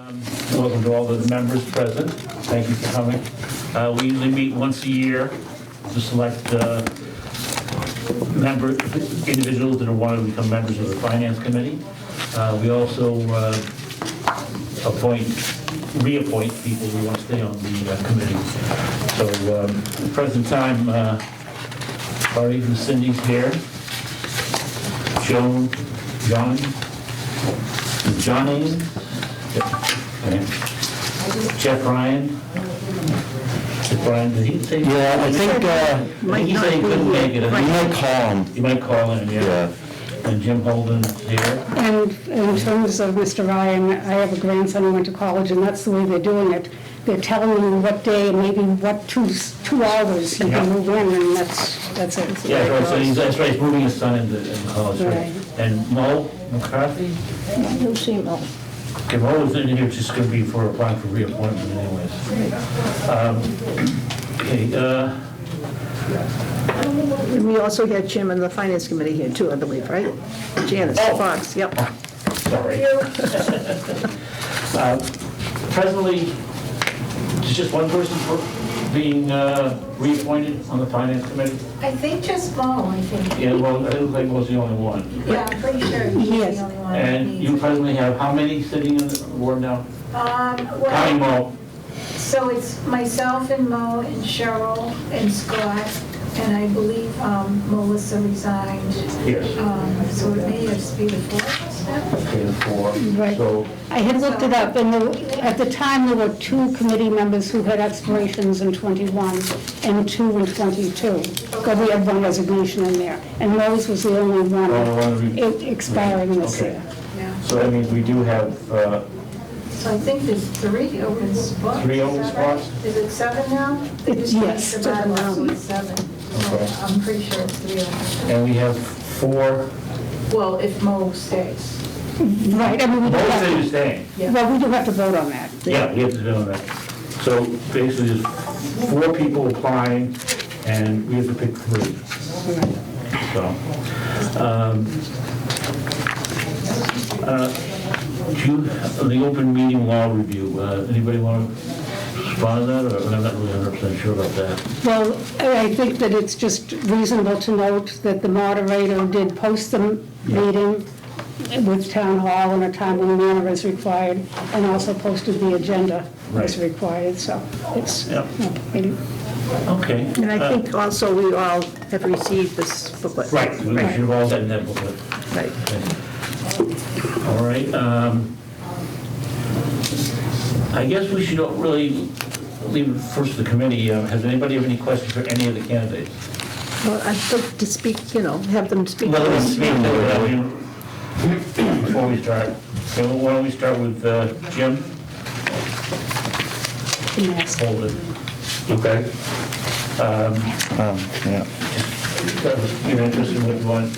Welcome to all the members present. Thank you for coming. We usually meet once a year to select individuals that want to become members of the Finance Committee. We also reappoint people who want to stay on the committee. So at the present time, Barry and Cindy's here. John Ames. Okay. Jeff Ryan. Did he say? Yeah, I think he said he couldn't make it. you might call him. You might call him, yeah. And Jim Holden's here. And in terms of Mr. Ryan, I have a grandson who went to college, and that's the way they're doing it. They're telling you what day and maybe what two hours he can move in, and that's it. Yeah, right, so that's right, he's moving his son into college. Right. And Mo McCarthy? You'll see Mo. Okay, Mo is in here just going to be for applying for reappointment anyways. And we also had Jim in the Finance Committee here too, I believe, right? Janice Fox, yep. Sorry. Presently, it's just one person being reappointed on the Finance Committee? I think just Mo, I think. Yeah, well, I don't think Mo's the only one. Yeah, I'm pretty sure he's the only one. And you presently have how many sitting in the board now? Counting Mo. So it's myself and Mo and Cheryl and Scott, and I believe Melissa resigned. Yes. So it may just be the four of us now. Okay, the four. Right. So, I had looked it up, and at the time, there were 2 committee members who had expirations in '21 and 2 in '22. But we had 1 resignation in there, and Rose was the only one expiring this year. Yeah. so that means we do have So I think there's 3 open spots. 3 open is that right? spots? Is it 7 now? They just Yes, changed the bylaw, 7 so now. it's 7. Okay. I'm pretty sure it's 3 open. And we have 4. Well, if Mo stays. Right, I mean, we do Most have of you to, staying. well, we do have to vote on that. Yeah, we have to do that. So basically, there's 4 people applying, and we have to pick 3. So, the open meeting law review, anybody want to respond to that, or I'm not really 100% sure about that? Well, I think that it's just reasonable to note that the moderator did post the meeting with town hall in a timely manner as required, and also posted the agenda as Right. required, so it's, Yep. okay. Okay. And I think also we all have received this booklet. Right, we should have all gotten that booklet. Right. All right, I guess we should really leave it first to the committee. Has anybody have any questions for any of the candidates? Well, I'd like to speak, have them speak. Let them speak before we start. So why don't we start with Jim? Yes. Hold it. Okay. Yeah. You're interested in what you want?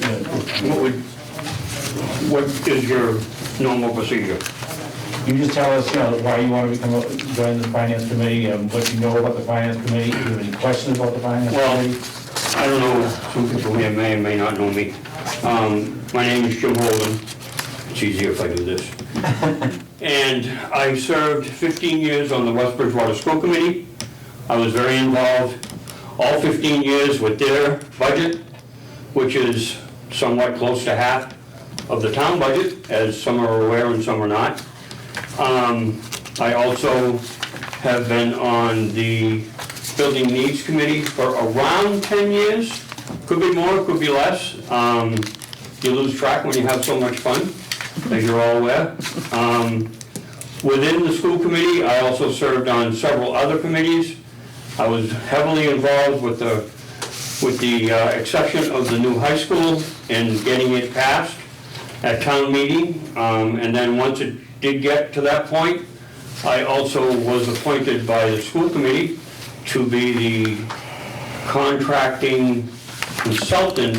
What is your normal procedure? You just tell us, why you want to join the Finance Committee, what you know about the Finance Committee. Do you have any questions about the Finance Well, Committee? I don't know, some people here may or may not know me. My name is Jim Holden. It's easier if I do this. And I served 15 years on the West Bridgewater School Committee. I was very involved all 15 years with their budget, which is somewhat close to half of the town budget, as some are aware and some are not. I also have been on the Building Needs Committee for around 10 years. Could be more, could be less. You lose track when you have so much fun, as you're all aware. Within the school committee, I also served on several other committees. I was heavily involved with the exception of the new high school and getting it passed at town meeting. And then once it did get to that point, I also was appointed by the school committee to be the contracting consultant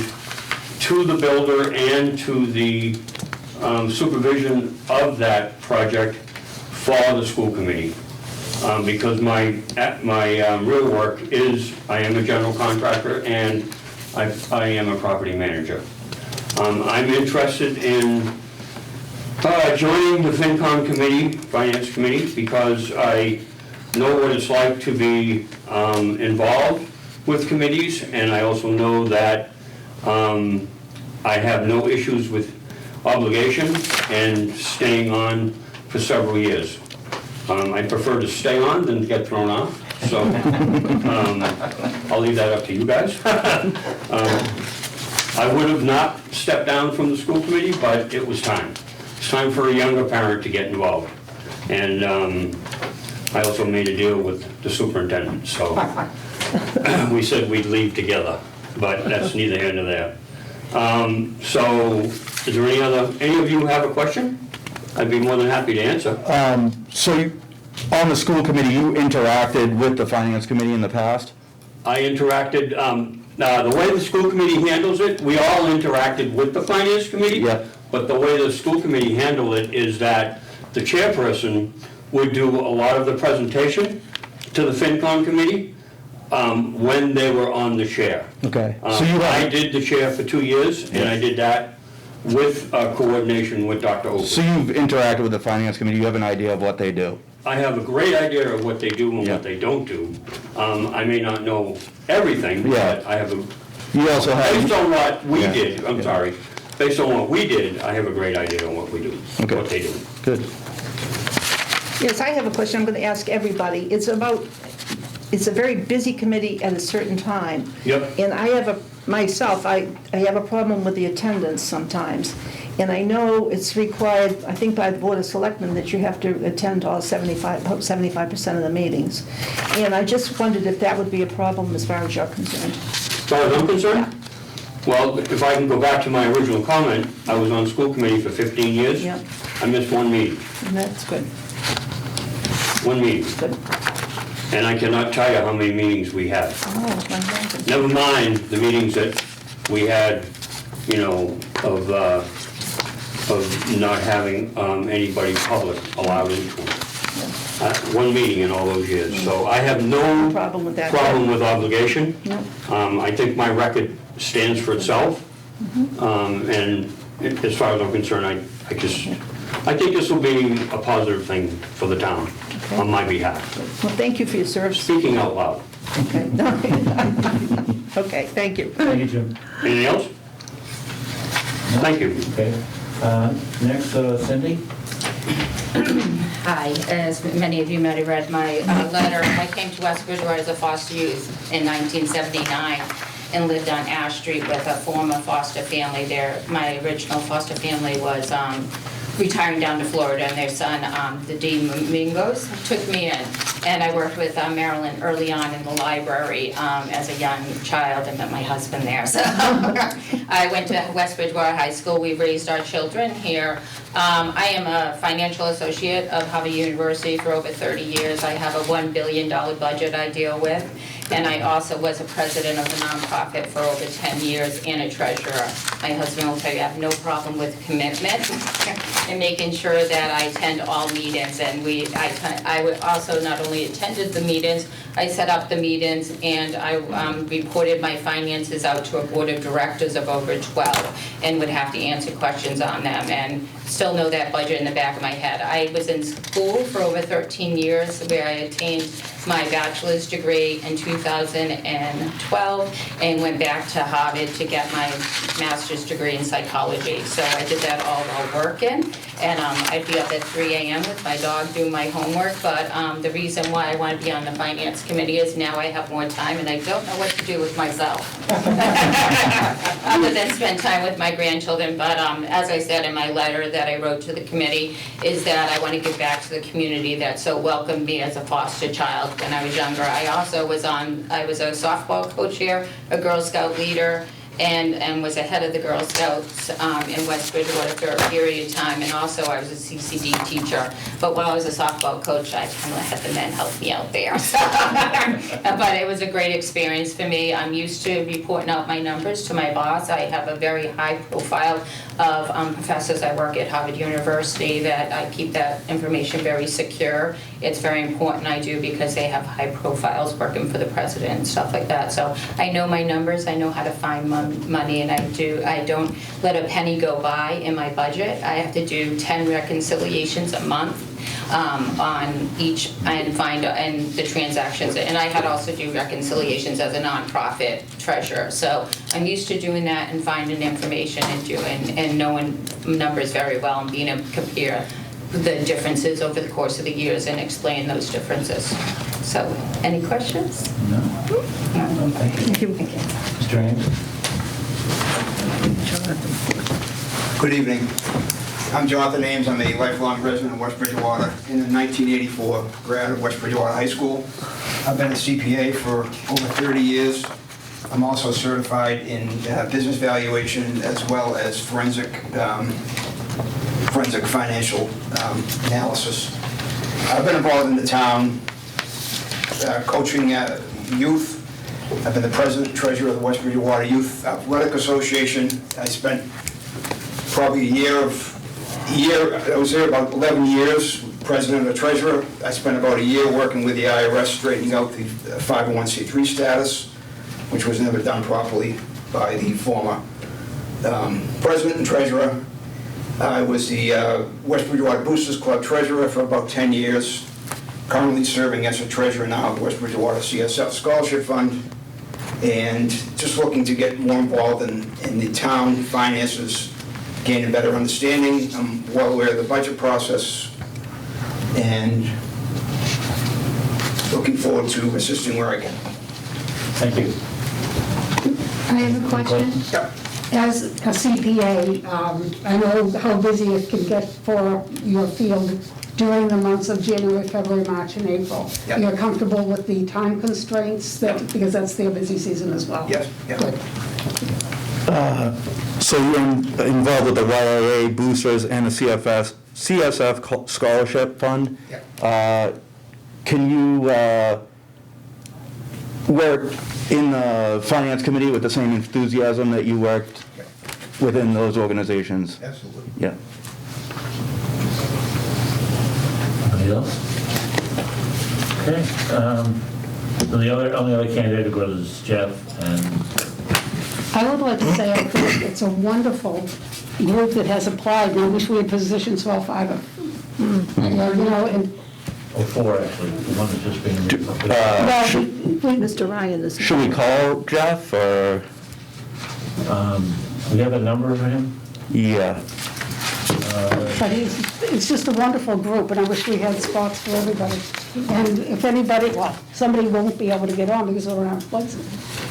to the builder and to the supervision of that project for the school committee. Because my real work is, I am a general contractor and I am a property manager. I'm interested in Joining the FinCom committee, Finance Committee, because I know what it's like to be involved with committees, and I also know that I have no issues with obligation and staying on for several years. I prefer to stay on than get thrown off, so I'll leave that up to you guys. I would have not stepped down from the school committee, but it was time. It's time for a younger parent to get involved. And I also made a deal with the superintendent, so we said we'd leave together, but that's neither here nor there. So is there any of you have a question? I'd be more than happy to answer. On the school committee, you interacted with the finance committee in the past? I interacted, the way the school committee handles it, we all interacted with the finance committee. Yeah. But the way the school committee handled it is that the chairperson would do a lot of the presentation to the FinCom committee when they were on the chair. Okay. I did the chair for 2 years, and I did that with coordination with Dr. Oakley. So you've interacted with the finance committee, you have an idea of what they do? I have a great idea of what they do and what they don't do. I may not know everything, but I have a, You also based have, on what we Yeah. did, I'm sorry, based on what we did, I have a great idea on what we do, Okay. what they do. good. Yes, I have a question I'm going to ask everybody. It's a very busy committee at a certain time. Yep. And I have I have a problem with the attendance sometimes. And I know it's required, I think by the Board of Selectmen, that you have to attend all 75% of the meetings. And I just wondered if that would be a problem as far as you're concerned. As far as I'm concerned, well, if I can go back to my original comment, I was on school committee for 15 years. Yeah. I missed one meeting, And that's good, one meeting. good. And I cannot tell you how many meetings we had. Oh, my God. Never mind the meetings that we had, you know, of not having anybody public allowed into them. One meeting in all those years. So I have no Problem with that. problem with obligation. No. I think my record stands for itself. And as far as I'm concerned, I think this will be a positive thing for the town on my behalf. Well, thank you for your service. Speaking out loud. Okay. Okay, thank you. Thank you, Jim. Anything else? Thank you. Okay. Next, Cindy? Hi, as many of you might have read my letter, I came to West Bridgewater as a foster youth in 1979 and lived on Ash Street with a former foster family there. My original foster family was retiring down to Florida, and their son, the D. Mingos, took me in. And I worked with Marilyn early on in the library as a young child. I met my husband there. So I went to West Bridgewater High School. We raised our children here. I am a financial associate of Harvard University for over 30 years. I have a $1 billion budget I deal with. And I also was a president of a nonprofit for over 10 years and a treasurer. My husband will tell you I have no problem with commitment and making sure that I attend all meetings. And I would also not only attended the meetings, I set up the meetings, and I reported my finances out to a board of directors of over 12 and would have to answer questions on them and still know that budget in the back of my head. I was in school for over 13 years where I attained my bachelor's degree in 2012 and went back to Harvard to get my master's degree in psychology. So I did that all while working, and I'd be up at 3 a.m. with my dog doing my homework, but the reason why I want to be on the finance committee is now I have more time and I don't know what to do with myself other than spend time with my grandchildren. But as I said in my letter that I wrote to the committee, is that I want to give back to the community that so welcomed me as a foster child when I was younger. I also was I was a softball coach here, a Girl Scout leader, and was a head of the Girl Scouts in West Bridgewater for a period of time, and also I was a CCD teacher. But while I was a softball coach, I kind of had the men help me out there. But it was a great experience for me. I'm used to reporting out my numbers to my boss. I have a very high profile of professors. I work at Harvard University that I keep that information very secure. It's very important I do because they have high profiles working for the president and stuff like that. So I know my numbers. I know how to find them. money, and I don't let a penny go by in my budget. I have to do 10 reconciliations a month on each, and find and the transactions, and I had also do reconciliations as a nonprofit treasurer. So I'm used to doing that and finding information and knowing numbers very well and being able to compare the differences over the course of the years and explain those differences. So, any questions? No? No. Thank you. Mr. Ames? Good evening. I'm Jonathan Ames. I'm a lifelong resident of West Bridgewater and a 1984 grad of West Bridgewater High School. I've been a CPA for over 30 years. I'm also certified in business valuation as well as forensic financial analysis. I've been involved in the town coaching youth. I've been the president treasurer of the West Bridgewater Youth Athletic Association. I spent probably I was there about 11 years, president or treasurer. I spent about a year working with the IRS straightening out the 501c3 status, which was never done properly by the former president and treasurer. I was the West Bridgewater Boosters Club treasurer for about 10 years, currently serving as a treasurer now of the West Bridgewater CSF Scholarship Fund, and just looking to get more involved in the town finances, gain a better understanding. I'm well aware of the budget process, and looking forward to assisting where I can. Thank you. I have a question. Yep. As a CPA, I know how busy it can get for your field during the months of January, February, March, and April. Yep. You're comfortable with the time constraints, because that's their busy season as well? Yes, yeah. Good. So you're involved with the YIA boosters and the CSF Scholarship Fund? Yeah. Can you work in the finance committee with the same enthusiasm that you worked within those organizations? Absolutely. Yeah. Anybody else? Okay. The only other candidate who goes is Jeff, and I would like to say I think it's a wonderful group that has applied, and I wish we had positions for all five of them. And or four actually, the one that's just being. Mr. Ryan is. Should we call Jeff, or? We have a number for him? Yeah. But it's just a wonderful group, and I wish we had spots for everybody. And if anybody, somebody won't be able to get on because we don't have places.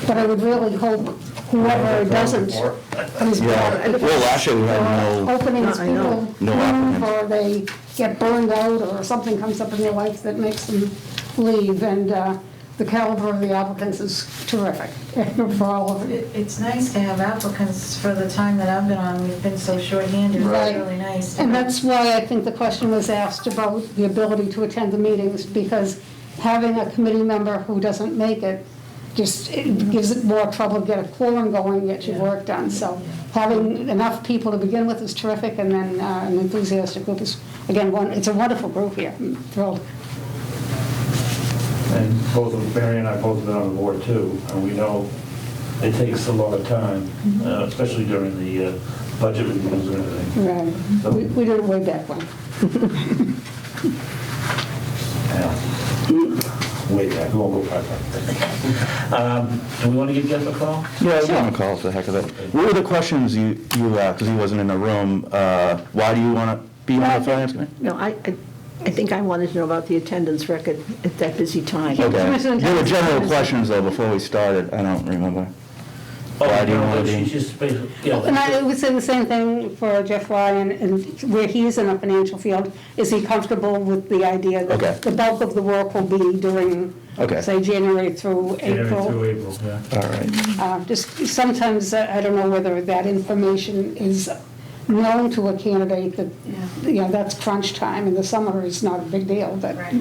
But I would really hope whoever doesn't is Yeah. Well, last year we had no, openings, I know. people No move, applicants. or they get burned out, or something comes up in their life that makes them leave. And the caliber of the applicants is terrific for all of it. It's nice to have applicants for the time that I've been on. We've been so short-handed. Right. It's really nice. And that's why I think the question was asked about the ability to attend the meetings, because having a committee member who doesn't make it it gives it more trouble to get a quorum going, get your work done. So having enough people to begin with is terrific, and then an enthusiastic group is, again, it's a wonderful group here. I'm thrilled. And both Barry and I both been on the board too, and we know it takes a lot of time, especially during the budget reviews and everything. Right. So- We did it way back when. Yeah. Way back, we won't go far back. Do we want to give Jeff a call? yeah, we're gonna call for the heck of it. What were the questions you asked, because he wasn't in the room? Why do you want to be on the finance committee? No, I think I wanted to know about the attendance record at that busy time. Okay. Commissioner There were general Thompson. questions, though, before we started. I don't remember. Why do you want to She's be? just basically, yeah. And I would say the same thing for Jeff Ryan, and where he is in a financial field, is he comfortable with the idea Okay. that the bulk of the work will be during, Okay. say, January through January April? through April, yeah. All right. Just sometimes, I don't know whether that information is known to a candidate that, that's crunch time, and the summer is not a big deal, but. Right.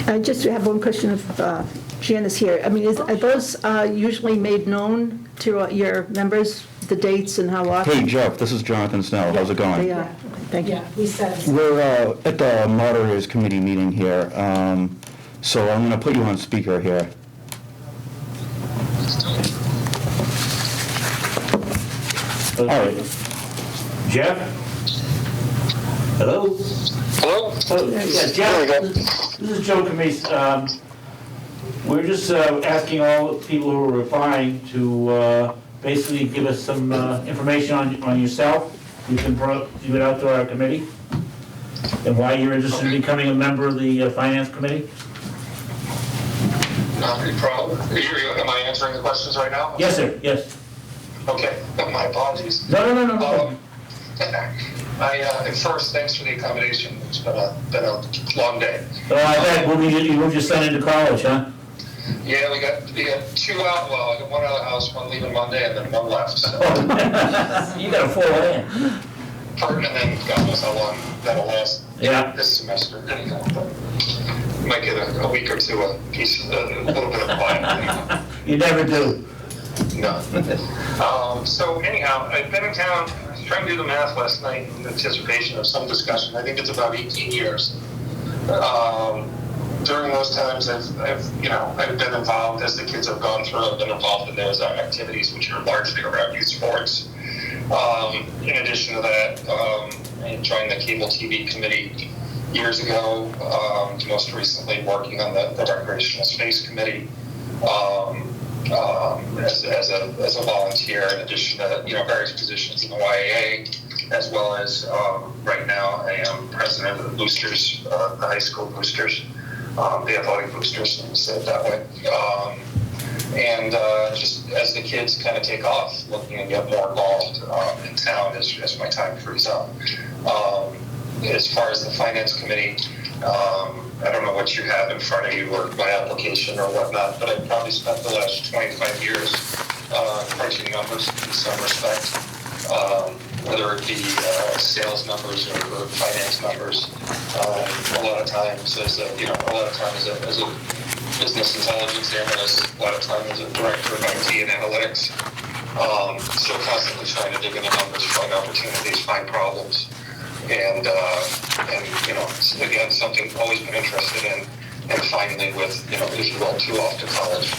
I just have one question of Janice here. I mean, are those usually made known to your members, the dates and how often? Hey, Jeff, this is Jonathan Snell. How's it going? They are. Thank you. Yeah, we said. We're at the Moderators Committee meeting here, so I'm going to put you on speaker here. So, All right. Jeff? Hello? Hello? Oh, yeah, Jeff, There we go. this is Joe Camise. We're just asking all the people who are replying to basically give us some information on yourself. You can give it out to our committee, and why you're interested in becoming a member of the Finance Committee. Not any problem. Am I answering the questions right now? Yes, sir, yes. Okay, my apologies. No. And first, thanks for the accommodation. It's been a long day. So I bet you moved your son into college, huh? Yeah, we got 2 out, well, I got 1 out of the house, 1 leaving Monday, and then 1 left. So. You got a full hand. And then God knows how long that'll last this semester. Anyhow, but might get a week or 2 a piece, a little bit of quiet. Anyhow. You never do. No. So anyhow, I've been in town, I was trying to do the math last night in anticipation of some discussion. I think it's about 18 years. During those times, I've been involved, as the kids have gone through, I've been involved in those activities, which are largely around youth sports. In addition to that, I joined the cable TV committee years ago, most recently working on the recreational space committee. As a volunteer, in addition to various positions in the YAA, as well as right now I am president of the boosters, the high school boosters, the athletic boosters, let me say it that way. And just as the kids kind of take off, looking to get more involved in town as my time frees up. As far as the finance committee, I don't know what you have in front of you or my application or whatnot, but I've probably spent the last 25 years crunching numbers in some respect, whether it be sales numbers or finance numbers. A lot of times as a business intelligence analyst, a lot of time as a director of IT and analytics. So constantly trying to dig into numbers, find opportunities, find problems. And again, something I've always been interested in, and finally with, if you will, 2 off to college,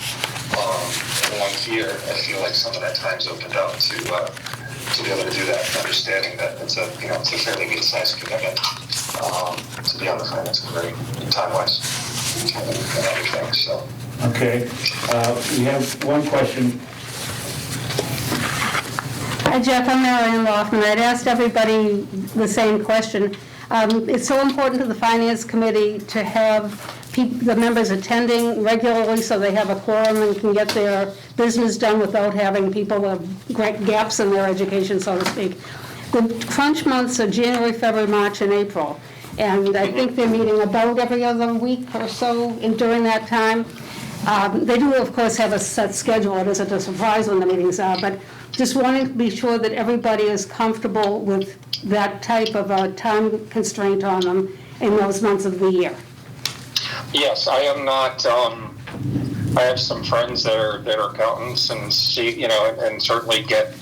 and 1 here, I feel like some of that time's opened up to be able to do that, understanding that it's a fairly good sized commitment, to be on the finance committee, time-wise, and everything, so. Okay, we have one question. Hi, Jeff, I'm Marianne Loffman. I'd asked everybody the same question. It's so important to the Finance Committee to have the members attending regularly so they have a quorum and can get their business done without having people with great gaps in their education, so to speak. The crunch months are January, February, March, and April. And I think they're meeting about every other week or so during that time. They do, of course, have a set schedule. It isn't a surprise when the meetings are, but just wanting to be sure that everybody is comfortable with that type of a time constraint on them in those months of the year. Yes, I am not. I have some friends that are accountants and and certainly get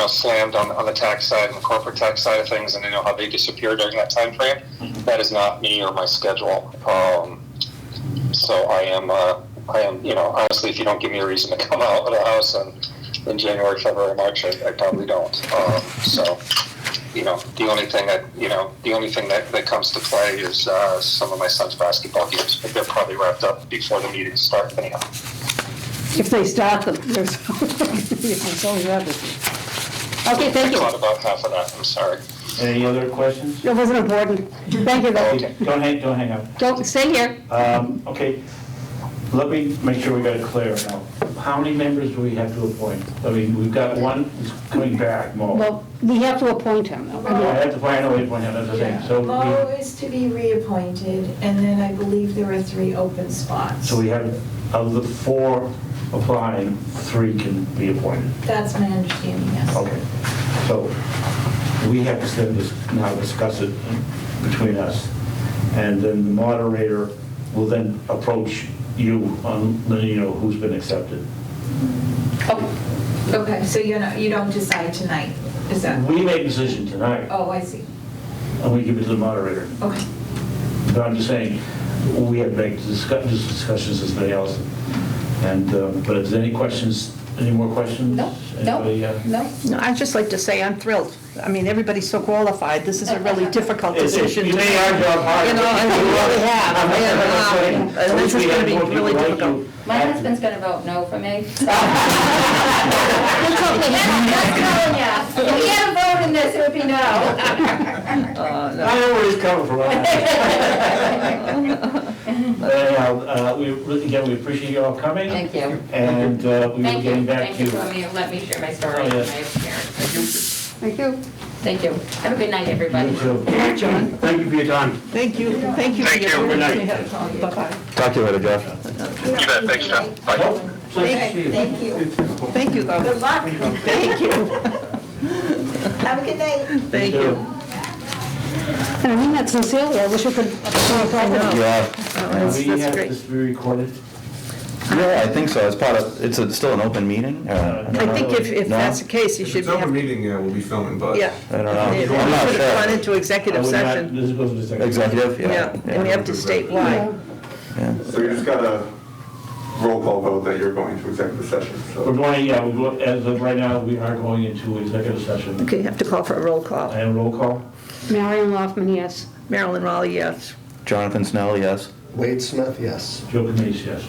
slammed on the tax side and the corporate tax side of things, and how they disappear during that time frame. That is not me or my schedule. So I am. Honestly, if you don't give me a reason to come out of the house in January, February, March, I probably don't. So, the only thing that comes to play is some of my son's basketball games, but they're probably wrapped up before the meetings start anyhow. If they start them, there's always others. Okay, thank you. I thought about half of that. I'm sorry. Any other questions? It wasn't important. Thank you, though. Okay, don't hang up. Don't, stay here. Okay, let me make sure we got it clear now. How many members do we have to appoint? I mean, we've got one who's coming back, Mo. Well, we have to appoint him. I have to find a way to appoint him, that's the thing. So Mo is to be reappointed, and then I believe there are 3 open spots. So we have, of the 4 applying, 3 can be appointed. That's my understanding, yes. Okay, so we have to now discuss it between us, and then the moderator will then approach you on, who's been accepted. Oh, okay, so you don't decide tonight, is that? We make a decision tonight, Oh, I see. and we give it to the moderator. Okay. But I'm just saying, we have to make discussions as anybody else. And, but if there's any questions Any more questions? No, Anybody, no. No, I'd just like to say I'm thrilled. I mean, everybody's so qualified. This is a really difficult It's- decision You to made make. our job hard. You know, and we really have. And this is gonna be really difficult. My husband's gonna vote no for me. That's telling ya. If he had a vote in this, it would be no. I know where he's coming from. Anyhow, again, we appreciate you all coming. Thank you. And we will Thank getting you. back Thank to you you. for letting me share my story Oh, and my yes. experience. Thank you. Thank you. Have a good night, everybody. You too. John, Thank you for your time. thank you for Thank your. you. Good night. Bye-bye. Talk to you later, Josh. You bet, thanks, John. Bye. Oh, so nice to see you. Thank you. Thank you, though. Good luck. Thank you. Have a good night. Thank you. And I mean that sincerely, I wish I could. Yeah, That's We have great. this to be recorded. yeah, I think so. It's part of, still an open meeting? I think if No? that's the case, you If should it's open have, meeting, yeah, we'll be filming, but. yeah. I don't know. Yeah, I'm we not should have gone sure. into executive I would not- session. This goes to executive. Executive, Yeah, yeah. and we have to state why. Yeah. So you just got a roll call vote that you're going to executive session, We're so. going, yeah, as of right now, we are going into executive session. Okay, you have to call for a roll call. And roll call. Marion Loftman, yes. Marilyn Raleigh, yes. Jonathan Snell, yes. Wade Smith, yes. Joe Camise, yes.